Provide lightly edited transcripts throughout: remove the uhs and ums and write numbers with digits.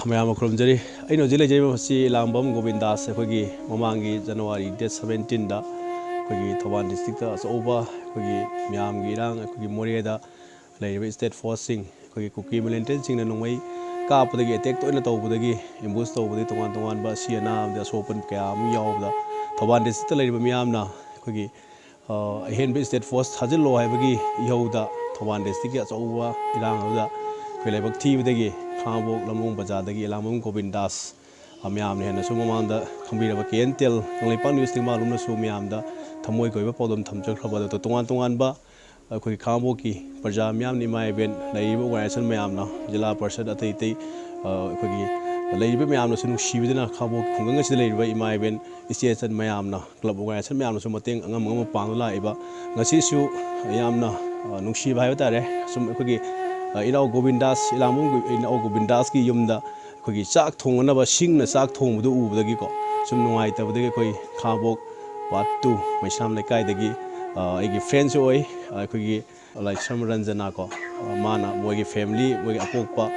ma'am खुरमजरी अगर हजिक लेजरी Elangbam Gobindhas अखोगी ममांगी January date 17 दा अखोगी थौबाल डिस्ट्रिक्ट अचौबा अखोगी म्यामगी इरांग अखोगी मोरेदा लेरिबा स्टेट फोर्स सिंग अखोगी कुकी मिलिटेंट सिंग नोंमै कापदगी अटैक तोइना तौबदगी एम्बुश तौबदगी तोंगान तोंगानबा सियाना अमदि असोपन कया अम यावबदा थौबाल डिस्ट्रिक्ट लेरिबा म्यामना अखोगी अहेनबे स्टेट फोर्स थाजिल्लो हाइबगी इहौदा थौबाल डिस्ट्रिक्ट अचौबा इरांग अदुदा अखोई लाइबक थीबदगी Khangabok Lamong Bazadagi Elangbam Gobindhas Myam ne su mamangda khambiraba KNTL Nglipang news ting malumna su myamda thamoi goiba podom thamjakhaba to tongan ba akhoi Khangabok ki praja myam ni mai ben laiba organization myamna jila parshad atai tai akhoi laiba myamna su nushibidina Khangabok khungang si laiba imai ben station myamna club organization myamna su mateng angam pangla iba ngasi su yamna nungsiba haiba tare sum akhoi Inau Gobindhas Inau Gobindhas ki yumda akhoi chak thongnaba singna chak thongbudu ubudagi ko sum nungai tabudagi akhoi Khangabok watu Maisanam leikai dagi aigi friends oi akhoi Laishram Ranjana ko mana moigi family moigi apokpa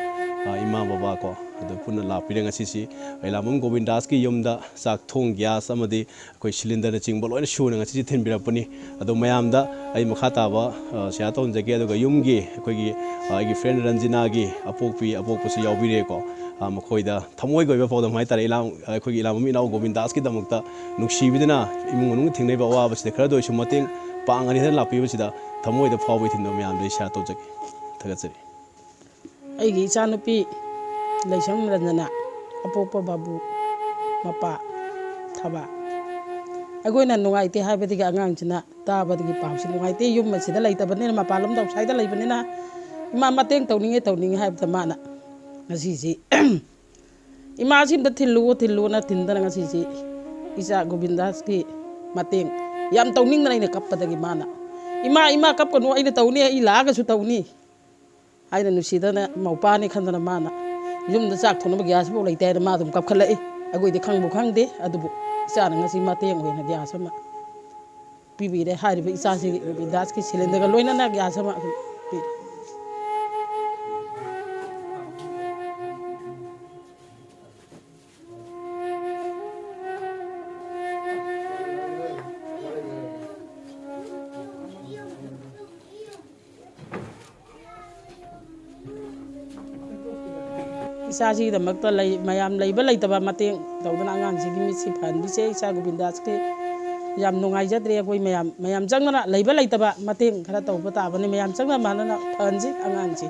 ima baba ko adu punna lapireng asisi Elangbam Gobindhas ki yumda chak thong gas amadi akhoi cylinder na chingba loina shuna ngasi thinbirapani adu mayamda ai makha taba sia ton jage aduga yumgi akhoi aigi friend Ranjana gi apokpusi yaubire ko makoida thamoi goiba podam hai tare akhoi Elangbam Inau Gobindhas ki damukta nuksibidina imung nung thingnei ba wa basida khara doi sumating pangani da lapi basida thamoi da phawai thinno myam dei sia to jage thagatsari aigi chanupi Laishram Ranjana apokpa Babu mapa thaba agoina nungaite haibadiga angangsina tabadigi pamsi nungaite yum masida leitabane mapalom dau saida leibanina ima mateng tawninge haibda mana ngasisi ima sim da thillu na tindana ngasisi isa Gobindhas ki mateng yam tawning na ina kappadagi mana ima kap kono ina tawni ilaga su tawni aina nusidana maupani khandana mana yumda chak thonba gas bo leite ma dum kap khalai agoi de khangbu khangde adubu isa ngasi mateng hoina gas ma pibire haribe isa si Gobindhas ki cylinder ga loina na gas ma Isasi da makta mayam leiba leitaba mateng tawdana angangsigi misi phanbise isa Gobindhas ki yam nungai jadre koi mayam jangna leiba leitaba mateng khara tawba tabane mayam jangna manana phanji angangsi